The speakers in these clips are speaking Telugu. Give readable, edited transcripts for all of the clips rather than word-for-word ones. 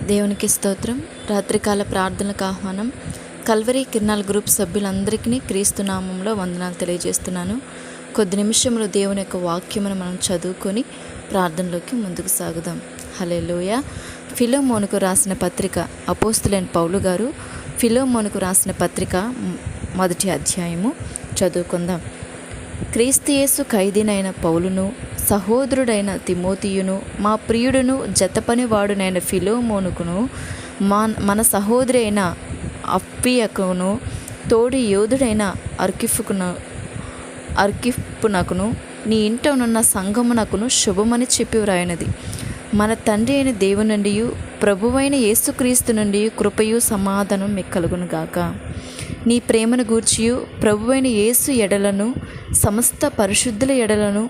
దేవునికి స్తోత్రం. రాత్రికాల ప్రార్థనలకు ఆహ్వానం. కల్వరీ కిరణాల గ్రూప్ సభ్యులందరికీ క్రీస్తు నామంలో వందనాలు తెలియజేస్తున్నాను. కొద్ది నిమిషంలో దేవుని యొక్క వాక్యమును మనం చదువుకొని ప్రార్థనలోకి ముందుకు సాగుదాం. హల్లెలూయా. ఫిలోమోనుకు రాసిన పత్రిక, అపోస్తులైన పౌలు గారు ఫిలోమోనుకు రాసిన పత్రిక 1వ అధ్యాయము చదువుకుందాం. క్రీస్తు యేసు ఖైదీనైన పౌలును, సహోదరుడైన తిమోతియును, మా ప్రియుడును జతపనివాడునైన ఫిలోమోనుకును, మన సహోదరి అయిన అప్పియకును, తోడి యోధుడైన అర్కిప్పునకును, నీ ఇంటనున్న సంఘమునకును శుభమని చెప్పి వ్రాయినది. మన తండ్రి అయిన దేవుని నుండి, ప్రభువైన యేసుక్రీస్తు నుండి కృపయు సమాధానం మీకు కలుగునుగాక. నీ ప్రేమను గూర్చియు ప్రభువైన యేసు ఎడలను, సమస్త పరిశుద్ధుల ఎడలను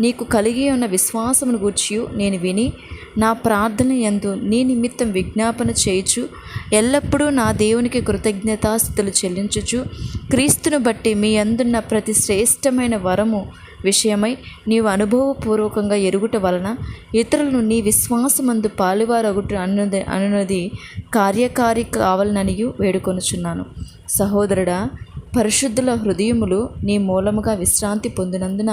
నీకు కలిగి ఉన్న విశ్వాసమును గూర్చియు నేను విని, నా ప్రార్థన యందు నీ నిమిత్తం విజ్ఞాపన చేయుచు, ఎల్లప్పుడూ నా దేవునికి కృతజ్ఞతాస్తుతులు చెల్లించుచు, క్రీస్తును బట్టి మీ అందున్న ప్రతి శ్రేష్టమైన వరము విషయమై నీవు అనుభవపూర్వకంగా ఎరుగుట వలన ఇతరులను నీ విశ్వాసమందు పాలువారగుట అనున్నది కార్యకారి కావాలననియు వేడుకొనుచున్నాను. సహోదరుడా, పరిశుద్ధుల హృదయములు నీ మూలముగా విశ్రాంతి పొందినందున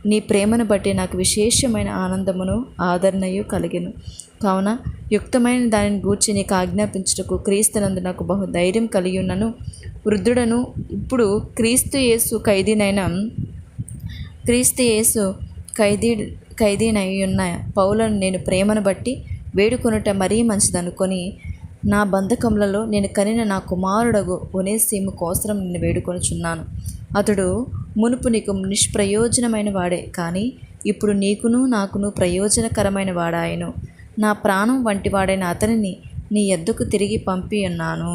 నీ ప్రేమను బట్టి నాకు విశేషమైన ఆనందమును ఆదరణయు కలిగెను. కావున యుక్తమైన దానిని గూర్చి నీకు ఆజ్ఞాపించుటకు క్రీస్తునందు నాకు బహు ధైర్యం కలిగి ఉన్నను. వృద్ధుడను ఇప్పుడు క్రీస్తు యేసు ఖైదీనై ఉన్న పౌలను నేను ప్రేమను బట్టి వేడుకొనుట మరీ మంచిదనుకొని, నా బంధకములలో నేను కనిన నా కుమారుడగు ఒనేసిము కోసరం నేను వేడుకొనుచున్నాను. అతడు మునుపు నీకు నిష్ప్రయోజనమైన వాడే, కానీ ఇప్పుడు నీకును నాకును ప్రయోజనకరమైన వాడాయను. నా ప్రాణం వంటి వాడైన అతనిని నీ యొద్దకు తిరిగి పంపి ఉన్నాను.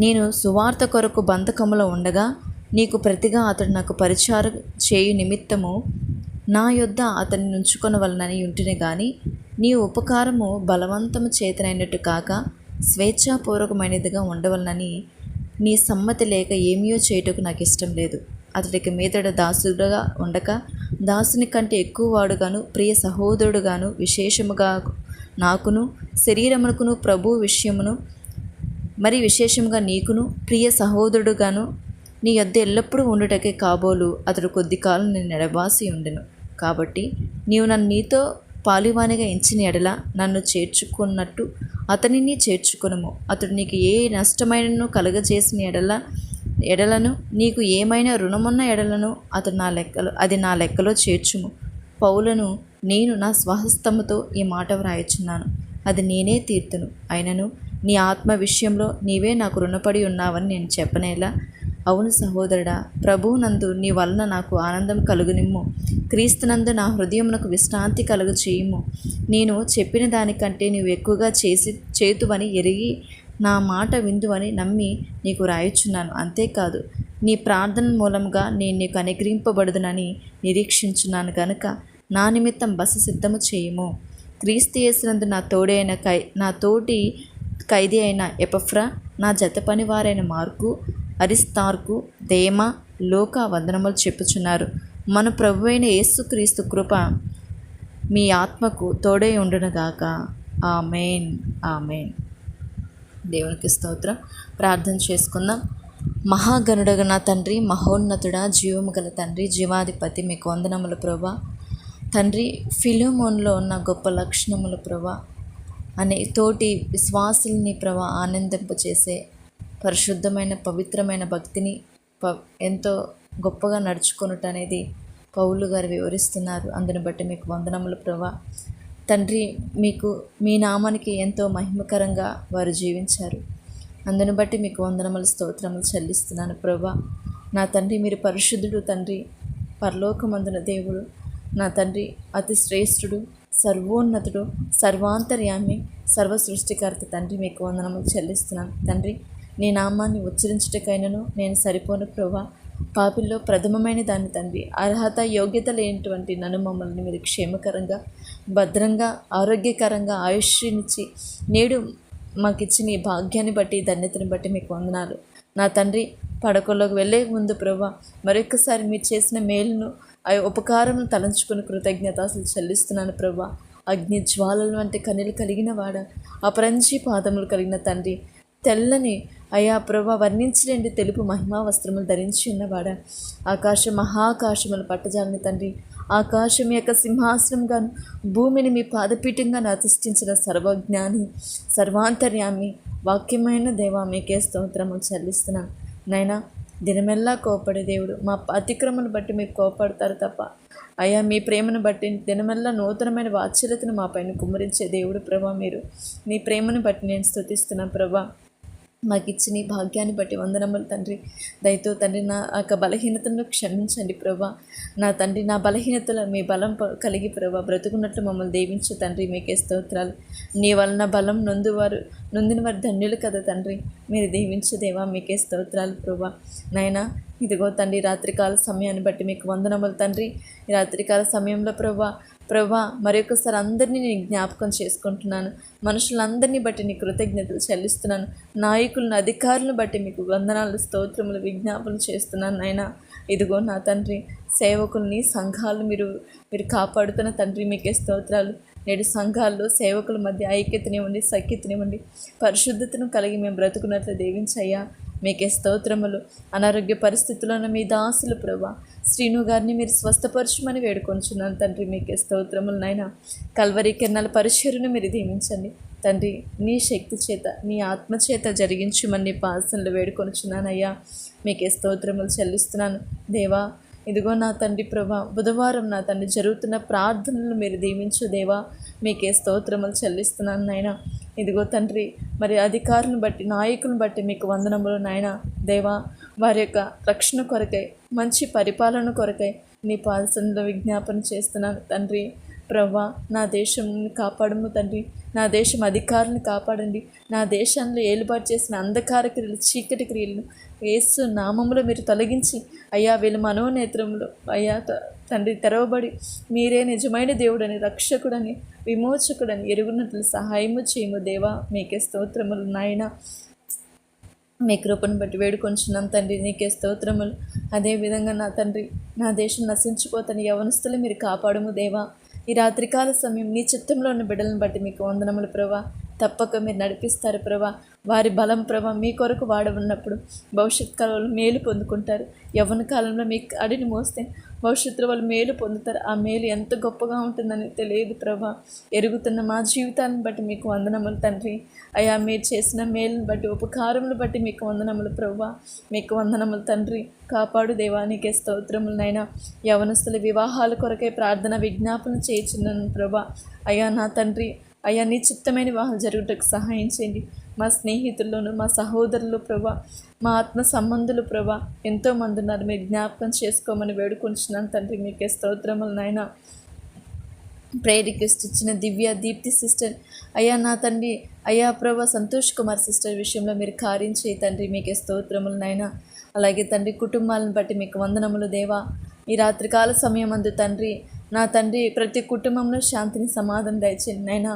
నేను సువార్త కొరకు బంధకములో ఉండగా నీకు ప్రతిగా అతడు నాకు పరిచారం చేయు నిమిత్తము నా యొద్ద అతన్ని ఉంచుకొనవలనని ఉంటునే గాని, నీ ఉపకారము బలవంతము చేతనైనట్టు కాక స్వేచ్ఛాపూర్వకమైనదిగా ఉండవలనని నీ సమ్మతి లేక ఏమీయో చేయుటకు నాకు ఇష్టం లేదు. అతడికి మీదట దాసుడుగా ఉండక దాసుని కంటే ఎక్కువ వాడుగాను, ప్రియ సహోదరుడుగాను, విశేషముగా నాకును శరీరమునకును ప్రభు విషయమును మరి విశేషముగా నీకును ప్రియ సహోదరుడుగాను నీ యొద్ద ఎల్లప్పుడూ ఉండుటకే కాబోలు అతడు కొద్ది కాలం నేను ఎడబాసి ఉండెను. కాబట్టి నీవు నన్ను నీతో పాలివానిగా ఎంచిన ఎడల నన్ను చేర్చుకున్నట్టు అతనిని చేర్చుకొనుము. అతడు నీకు ఏ నష్టమైనను కలుగజేసిన ఎడలను నీకు ఏమైనా రుణమున్న ఎడలను అది నా లెక్కలో చేర్చుము. పౌలను నేను నా స్వహస్తముతో ఈ మాట వ్రాయచున్నాను, అది నేనే తీర్తును. అయినను నీ ఆత్మ విషయంలో నీవే నాకు రుణపడి ఉన్నావని నేను చెప్పనేలా? అవును సహోదరుడా, ప్రభువునందు నీ వలన నాకు ఆనందం కలుగునిమ్ము. క్రీస్తునందు నా హృదయమునకు విశ్రాంతి కలుగు చేయుము. నేను చెప్పిన దానికంటే నీవు ఎక్కువగా చేతువని ఎరిగి నా మాట విందువని నమ్మి నీకు రాయుచున్నాను. అంతేకాదు, నీ ప్రార్థన మూలంగా నేను నీకు అనుగ్రహింపబడుదునని నిరీక్షించున్నాను గనుక నా నిమిత్తం బస సిద్ధము చేయుము. క్రీస్తు యేసునందు నా తోటి ఖైదీ అయిన ఎపఫ్రా, నా జత పనివారైన మార్కు, అరిస్తార్కు, దేమ, లోక వందనములు చెప్పుచున్నారు. మన ప్రభువైన యేసుక్రీస్తు కృప మీ ఆత్మకు తోడై ఉండునుగాక. ఆమేన్, ఆమేన్. దేవునికి స్తోత్రం. ప్రార్థన చేసుకుందాం. మహాగణుడగు నా తండ్రి, మహోన్నతుడా, జీవము గల తండ్రి, జీవాధిపతి, మీకు వందనములు ప్రభా. తండ్రి, ఫిలోమోన్లో ఉన్న గొప్ప లక్షణములు ప్రభా, అనే తోటి విశ్వాసుల్ని ప్రభా ఆనందింపచేసే పరిశుద్ధమైన పవిత్రమైన భక్తిని ఎంతో గొప్పగా నడుచుకొనుట అనేది పౌలు గారు వివరిస్తున్నారు. అందుని బట్టి మీకు వందనములు ప్రభా. తండ్రి, మీ నామానికి ఎంతో మహిమకరంగా వారు జీవించారు. అందుని బట్టి మీకు వందనములు స్తోత్రములు చెల్లిస్తున్నాను ప్రభా. నా తండ్రి, మీరు పరిశుద్ధుడు తండ్రి, పరలోకమందున దేవుడు నా తండ్రి, అతి శ్రేష్ఠుడు, సర్వోన్నతుడు, సర్వాంతర్యామి, సర్వ సృష్టికర్త తండ్రి, మీకు వందనములు చెల్లిస్తున్నాను తండ్రి. నీ నామాన్ని ఉచ్చరించుటకైనను నేను సరిపోను ప్రభా. పాపిల్లో ప్రథమమైన దాన్ని తండ్రి, అర్హత యోగ్యత లేనటువంటి నన్ను మమ్మల్ని మీరు క్షేమకరంగా, భద్రంగా, ఆరోగ్యకరంగా ఆయుష్నిచ్చి నేడు మాకు ఇచ్చిన ఈ భాగ్యాన్ని బట్టి, ధన్యతని బట్టి మీకు వందనాలు నా తండ్రి. పడకల్లోకి వెళ్ళే ముందు ప్రభా, మరొకసారి మీరు చేసిన మేలును, ఆ ఉపకారం తలంచుకుని కృతజ్ఞత అసలు చెల్లిస్తున్నాను ప్రభా. అగ్ని జ్వాలల వంటి కన్నులు కలిగిన వాడ, అపరంజి పాదములు కలిగిన తండ్రి, తెల్లని అయా ప్రభా వర్ణించలేండి తెలుపు మహిమా వస్త్రములు ధరించి ఉన్నవాడ, మహాకాశములు పట్టజాలని తండ్రి, ఆకాశం యొక్క సింహాసనంగాను భూమిని మీ పాదపీఠంగా అధిష్ఠించిన సర్వజ్ఞాని, సర్వాంతర్యామి, వాక్యమైన దేవా మీకే స్తోత్రము చెల్లిస్తున్నాను. నైనా దినమెల్లా కోపడే దేవుడు, మా అతిక్రమను బట్టి మీరు కోపడతారు తప్ప అయ్యా మీ ప్రేమను బట్టి దినమెల్లా నూతనమైన వాత్సల్యతను మా పైన కుమ్మరించే దేవుడు ప్రభా. మీరు మీ ప్రేమను బట్టి నేను స్తుతిస్తున్నాను ప్రభా. మాకు ఇచ్చిన ఈ భాగ్యాన్ని బట్టి వందనములు తండ్రి. దయతో తండ్రి నా యొక్క బలహీనతను క్షమించండి ప్రభా. నా తండ్రి నా బలహీనతలు మీ బలం కలిగి ప్రభా బ్రతుకున్నట్లు మమ్మల్ని దీవించు తండ్రి. మీకే స్తోత్రాలు. నీ వలన బలం నొందిన వారు ధన్యులు కదా తండ్రి. మీరు దీవించు దేవా, మీకే స్తోత్రాలు ప్రభా. నాయనా ఇదిగో తండ్రి రాత్రికాల సమయాన్ని బట్టి మీకు వందనములు తండ్రి. ఈ రాత్రికాల సమయంలో ప్రభా మరొకసారి అందరినీ నేను జ్ఞాపకం చేసుకుంటున్నాను. మనుషులందరినీ బట్టి నీ కృతజ్ఞతలు చెల్లిస్తున్నాను. నాయకులను అధికారులను బట్టి మీకు వందనాలు, స్తోత్రములు, విజ్ఞాపనలు చేస్తున్నాను నాయనా. ఇదిగో నా తండ్రి సేవకుల్ని సంఘాలు మీరు కాపాడుతున్న తండ్రి, మీకే స్తోత్రాలు. నేడు సంఘాల్లో సేవకుల మధ్య ఐక్యతనివ్వండి, సఖ్యతనివ్వండి, పరిశుద్ధతను కలిగి మేము బ్రతుకున్నట్లు దీవించయ్యా. మీకే స్తోత్రములు. అనారోగ్య పరిస్థితులను మీ దాసులు ప్రభా శ్రీను గారిని మీరు స్వస్థపరచమని వేడుకొంచున్నాను తండ్రి. మీకే స్తోత్రములు నాయనా. కల్వరి కిరణాల పరిచర్యను మీరు దీవించండి తండ్రి. నీ శక్తి చేత నీ ఆత్మచేత జరిగించుమని పాసనలు వేడుకొనుచున్నానయ్యా. మీకే స్తోత్రములు చెల్లిస్తున్నాను దేవా. ఇదిగో నా తండ్రి ప్రభా బుధవారం నా తండ్రి జరుగుతున్న ప్రార్థనలు మీరు దీవించు దేవా. మీకే స్తోత్రములు చెల్లిస్తున్నాను నాయన. ఇదిగో తండ్రి మరి అధికారులను బట్టి నాయకులను బట్టి మీకు వందనములు నాయన దేవా. వారి యొక్క రక్షణ కొరకై మంచి పరిపాలన కొరకై నీ పాదసన్నిధిలో విజ్ఞాపన చేస్తున్నాను తండ్రి. ప్రభా నా దేశంని కాపాడము తండ్రి. నా దేశం అధికారులను కాపాడండి. నా దేశంలో ఏలుబాటు చేసిన అంధకార క్రియలు, చీకటి క్రియలను యేసు నామములో మీరు తొలగించి అయ్యా వీళ్ళ మనోనేత్రములు అయ్యా తండ్రి తెరవబడి మీరే నిజమైన దేవుడని, రక్షకుడని, విమోచకుడని ఎరుగునట్లు సహాయము చేయము దేవా. మీకే స్తోత్రములు నాయన. మీ కృపను బట్టి వేడుకొంచున్నాం తండ్రి. నీకే స్తోత్రములు. అదేవిధంగా నా తండ్రి నా దేశం నశించిపోతాను యవనస్తులు మీరు కాపాడము దేవా. ఈ రాత్రికాల సమయం నీ చిత్తంలో ఉన్న బిడ్డలను బట్టి మీకు వందనములు ప్రభా. తప్పక మీరు నడిపిస్తారు ప్రభా. వారి బలం ప్రభా మీ కొరకు వాడవున్నప్పుడు భవిష్యత్ కాలంలో మేలు పొందుకుంటారు. యవ్వన కాలంలో మీ అడిని మోస్తే భవిష్యత్తులో వాళ్ళు మేలు పొందుతారు. ఆ మేలు ఎంత గొప్పగా ఉంటుందని తెలియదు ప్రభా. ఎరుగుతున్న మా జీవితాలను బట్టి మీకు వందనములు తండ్రి. అయా మీరు చేసిన మేలును బట్టి, ఉపకారములు బట్టి మీకు వందనములు ప్రభా. మీకు వందనములు తండ్రి. కాపాడు దేవానికే స్తోత్రములనైనా. యవనస్తుల వివాహాల కొరకై ప్రార్థన విజ్ఞాపన చేయుచున్నాను ప్రభా. అయ్యా నా తండ్రి అయ్యా నీ చిత్తమైన వివాహాలు జరుగుటకు సహాయం చేయండి. మా స్నేహితుల్లోనూ మా సహోదరులు ప్రభా, మా ఆత్మ సంబంధులు ప్రభా ఎంతోమంది ఉన్నారు. మీరు జ్ఞాపకం చేసుకోమని వేడుకుంటున్నాను తండ్రి. మీకే స్తోత్రములు నాయన. ప్రేయర్ రిక్వెస్ట్ ఇచ్చిన దివ్య దీప్తి సిస్టర్ అయ్యా నా తండ్రి అయ్యా ప్రభా సంతోష్ కుమార్ సిస్టర్ విషయంలో మీరు కార్యం చేయి తండ్రి. మీకే స్తోత్రములు నాయన. అలాగే తండ్రి కుటుంబాలను బట్టి మీకు వందనములు దేవా. ఈ రాత్రికాల సమయం అందు తండ్రి నా తండ్రి ప్రతి కుటుంబంలో శాంతిని, సమాధానం దయచేయండి నాయన.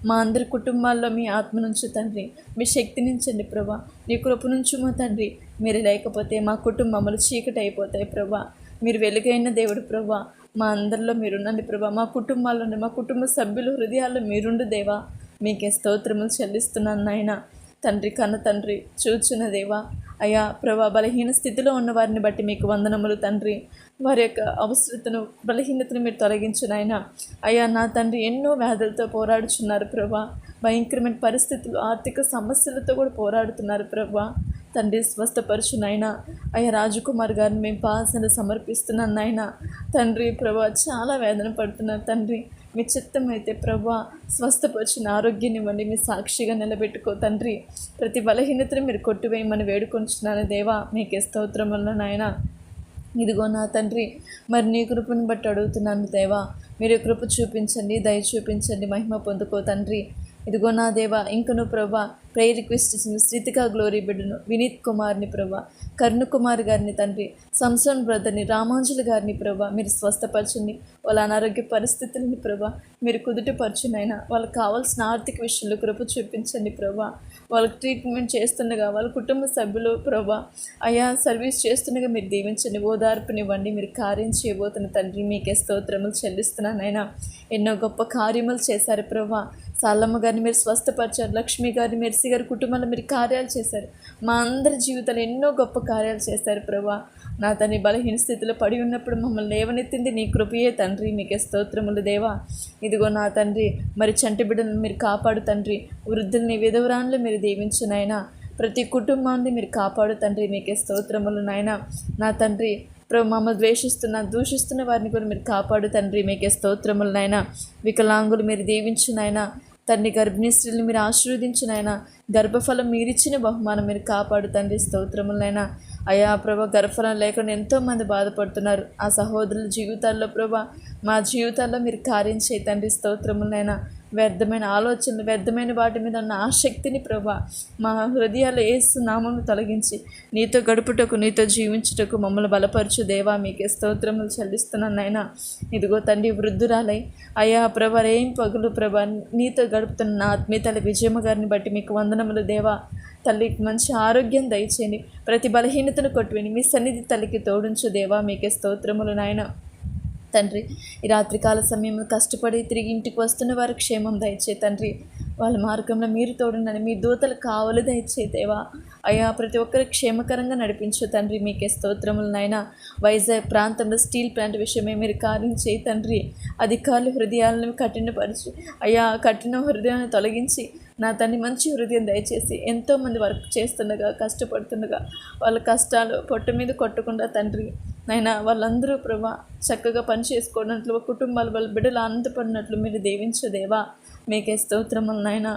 మా అందరి కుటుంబాల్లో మీ ఆత్మ నుంచి తండ్రి, మీ శక్తి నుంచండి ప్రభా. నీ కృప నుంచి మా తండ్రి మీరు లేకపోతే మా కుటుంబములు చీకటి అయిపోతాయి ప్రభా. మీరు వెలుగైన దేవుడు ప్రభా. మా అందరిలో మీరుండండి ప్రభా. మా కుటుంబాల్లోనే మా కుటుంబ సభ్యులు హృదయాల్లో మీరుండు దేవా. మీకే స్తోత్రములు చెల్లిస్తున్నాను నాయన. తండ్రి కన్న తండ్రి చూచున్న దేవా. అయ్యా ప్రభా బలహీన స్థితిలో ఉన్న వారిని బట్టి మీకు వందనములు తండ్రి. వారి యొక్క అవసరతను, బలహీనతను మీరు తొలగించు నాయన. అయ్యా నా తండ్రి ఎన్నో వ్యాధులతో పోరాడుచున్నారు ప్రభా. భయంకరమైన పరిస్థితులు, ఆర్థిక సమస్యలతో కూడా పోరాడుతున్నారు ప్రభా. తండ్రి స్వస్థపరచు నాయన. అయ్యా రాజకుమార్ గారిని మేము పాసన సమర్పిస్తున్నాను నాయన. తండ్రి ప్రభా చాలా వేదన పడుతున్నారు తండ్రి. మీ చిత్తం అయితే ప్రభా స్వస్థపరిచిన ఆరోగ్యాన్ని ఇవ్వండి. మీ సాక్షిగా నిలబెట్టుకో తండ్రి. ప్రతి బలహీనతను మీరు కొట్టివేయమని వేడుకొంచున్నాను దేవా. మీకే స్తోత్రములు నాయన. ఇదిగో నా తండ్రి మరి నీ కృపను బట్టి అడుగుతున్నాను దేవా. మీరు కృప చూపించండి, దయ చూపించండి, మహిమ పొందుకో తండ్రి. ఇదిగో నా దేవా ఇంకను ప్రభా ప్రేయర్ రిక్వెస్ట్ ఇచ్చిన శ్రీతికా గ్లోరీ బిడ్డను, వినీత్ కుమార్ని ప్రభా, కరుణ కుమార్ గారిని తండ్రి, సంసోన్ బ్రదర్ని, రామాంజులు గారిని ప్రభా మీరు స్వస్థపరచండి. వాళ్ళ అనారోగ్య పరిస్థితులని ప్రభా మీరు కుదుటపరచునైనా, వాళ్ళకి కావాల్సిన ఆర్థిక విషయంలో కృప చూపించండి ప్రభా. వాళ్ళకి ట్రీట్మెంట్ చేస్తుండగా వాళ్ళ కుటుంబ సభ్యులు ప్రభా అయా సర్వీస్ చేస్తుండగా మీరు దీవించండి, ఓదార్పునివ్వండి. మీరు కార్యం చేయబోతున్న తండ్రి మీకే స్తోత్రములు చెల్లిస్తున్నానైనా. ఎన్నో గొప్ప కార్యములు చేశారు ప్రభా. సాలమ్మ గారిని మీరు స్వస్థపరిచారు, లక్ష్మి గారిని, మెర్సీ గారి కుటుంబంలో మీరు కార్యాలు చేశారు. మా అందరి జీవితంలో ఎన్నో గొప్ప కార్యాలు చేశారు ప్రభా. నా తండ్రి బలహీన స్థితిలో పడి ఉన్నప్పుడు మమ్మల్ని లేవనెత్తింది నీ కృపయే తండ్రి, మీకే స్తోత్రములు దేవా. ఇదిగో నా తండ్రి మరి చంటి బిడ్డలను మీరు కాపాడు తండ్రి, వృద్ధుల్ని విధవరాన్లు మీరు దీవించు నాయనా. ప్రతి కుటుంబాన్ని మీరు కాపాడు తండ్రి, మీకే స్తోత్రములు నాయన. నా తండ్రి మమ్మల్ని దూషిస్తున్న వారిని కూడా మీరు కాపాడు తండ్రి, మీకే స్తోత్రములు నాయన. వికలాంగులు మీరు దీవించు నాయన తండ్రి, గర్భిణీ స్త్రీలు మీరు ఆశీర్వదించు నాయన. గర్భఫలం మీరిచ్చిన బహుమానం మీరు కాపాడు తండ్రి, స్తోత్రములైనా. అయా ప్రభా గర్భఫలం లేకుండా ఎంతోమంది బాధపడుతున్నారు. ఆ సహోదరుల జీవితాల్లో ప్రభా మా జీవితాల్లో మీరు కార్యం చేయ తండ్రి, స్తోత్రములైనా. వ్యర్థమైన ఆలోచనలు, వ్యర్థమైన వాటి మీద ఉన్న ఆసక్తిని ప్రభా మా హృదయాలు యేసు నామమును తొలగించి నీతో గడుపుటకు, నీతో జీవించుటకు మమ్మల్ని బలపరచు దేవా, మీకే స్తోత్రములు చెల్లిస్తున్నాను నాయన. ఇదిగో తండ్రి వృద్ధురాలై అయా ప్రభా ఏం పగులు ప్రభా నీతో గడుపుతున్న నా ఆత్మీయతల విజయమ్మ గారిని బట్టి మీకు వందనములు దేవా. తల్లికి మంచి ఆరోగ్యం దయచేయండి, ప్రతి బలహీనతను కొట్టువేని మీ సన్నిధి తల్లికి తోడుంచు దేవా, మీకే స్తోత్రములు నాయన. తండ్రి ఈ రాత్రికాల సమయంలో కష్టపడి తిరిగి ఇంటికి వస్తున్న వారి క్షేమం దయచే తండ్రి. వాళ్ళ మార్గంలో మీరు తోడుండండి, మీ దూతలు కావలి దయచే దేవా. అయ్యా ప్రతి ఒక్కరి క్షేమకరంగా నడిపించు తండ్రి, మీకే స్తోత్రములు నాయన. వైజాగ్ ప్రాంతంలో స్టీల్ ప్లాంట్ విషయమే మీరు కార్యం చేయి తండ్రి. అధికారుల హృదయాలను కఠినపరిచి అయ్యా కఠిన హృదయాన్ని తొలగించి నా తండ్రి మంచి హృదయం దయచేసి ఎంతోమంది వర్క్ చేస్తుండగా కష్టపడుతుండగా వాళ్ళ కష్టాలు పొట్ట మీద కొట్టకుండా తండ్రి నాయన వాళ్ళందరూ ప్రభా చక్కగా పని చేసుకోవడంలో కుటుంబాలు వాళ్ళ బిడ్డలు ఆనందపడినట్లు మీరు దీవించు దేవా, మీకే స్తోత్రములు నాయన.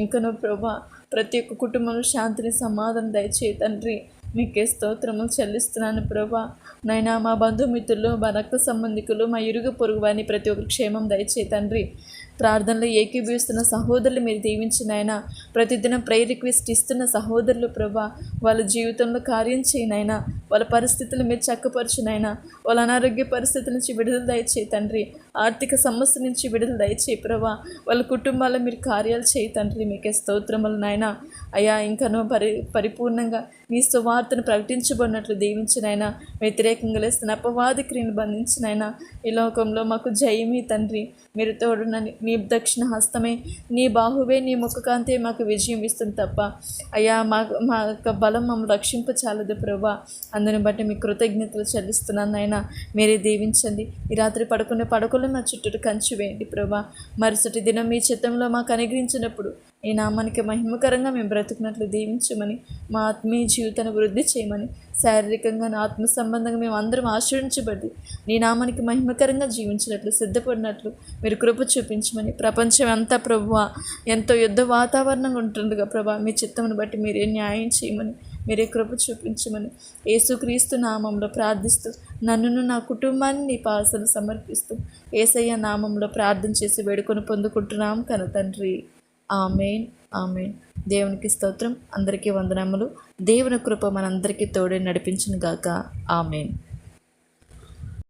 ఇంకనూ ప్రభా ప్రతి ఒక్క కుటుంబంలో శాంతిని సమాధానం దయచేయి తండ్రి, మీకే స్తోత్రములు చెల్లిస్తున్నాను ప్రభా. నైనా మా బంధుమిత్రులు, మా రక్త సంబంధికులు, మా ఇరుగు పొరుగు వారిని ప్రతి ఒక్కరు క్షేమం దయచేయి తండ్రి. ప్రార్థనలో ఏకీభవిస్తున్న సహోదరులు మీరు దీవించిన ఆయన, ప్రతిదినం ప్రేయర్ రిక్వెస్ట్ ఇస్తున్న సహోదరులు ప్రభా వాళ్ళ జీవితంలో కార్యం చేయనైనా, వాళ్ళ పరిస్థితులు మీరు చక్కపరచునైనా, వాళ్ళ అనారోగ్య పరిస్థితుల నుంచి విడుదల దయచేయి తండ్రి, ఆర్థిక సమస్య నుంచి విడుదల దయచేయి ప్రభా. వాళ్ళ కుటుంబాల్లో మీరు కార్యాలు చేయి తండ్రి, మీకే స్తోత్రములు నాయన. అయ్యా ఇంకనూ పరిపూర్ణంగా మీ సువార్తను ప్రకటించబడినట్లు దీవించినైనా, వ్యతిరేకంగా లేస్తున్న అపవాది క్రియను బంధించినైనా, ఈ లోకంలో మాకు జయమే తండ్రి, మీరు తోడునని నీ దక్షిణ హస్తమే, నీ బాహువే, నీ ముఖకాంతే మాకు విజయం ఇస్తుంది తప్ప అయ్యా మా యొక్క బలం మమ్మల్ని రక్షింపచాలదు ప్రభా. అందుని బట్టి మీ కృతజ్ఞతలు చెల్లిస్తున్నాను నాయన. మీరే దీవించండి. ఈ రాత్రి పడుకునే పడకలు మా చుట్టూ కంచి వేయండి ప్రభా. మరుసటి దినం మీ చిత్తంలో మాకు అనుగ్రహించినప్పుడు ఈ నామానికి మహిమకరంగా మేము బ్రతుకున్నట్లు దీవించమని, మా ఆత్మీయ జీవితాన్ని వృద్ధి చేయమని, శారీరకంగా ఆత్మ సంబంధంగా మేము అందరం ఆశ్రయించబడి నీ నామానికి మహిమకరంగా జీవించినట్లు సిద్ధపడినట్లు మీరు కృప చూపించమని, ప్రపంచం అంతా ప్రభువా ఎంతో యుద్ధ వాతావరణంగా ఉంటుండగా ప్రభా మీ చిత్తమును బట్టి మీరే న్యాయం చేయమని, మీరే కృప చూపించమని యేసుక్రీస్తు నామంలో ప్రార్థిస్తూ నన్నును నా కుటుంబాన్ని నీ పాసలు సమర్పిస్తూ యేసయ్య నామంలో ప్రార్థన చేసి వేడుకొని పొందుకుంటున్నాం కన తండ్రి. Amen, amen. దేవునికి స్తోత్రం. అందరికీ వందనములు. దేవుని కృప మనందరికీ తోడే నడిపించును గాక. ఆమెన్.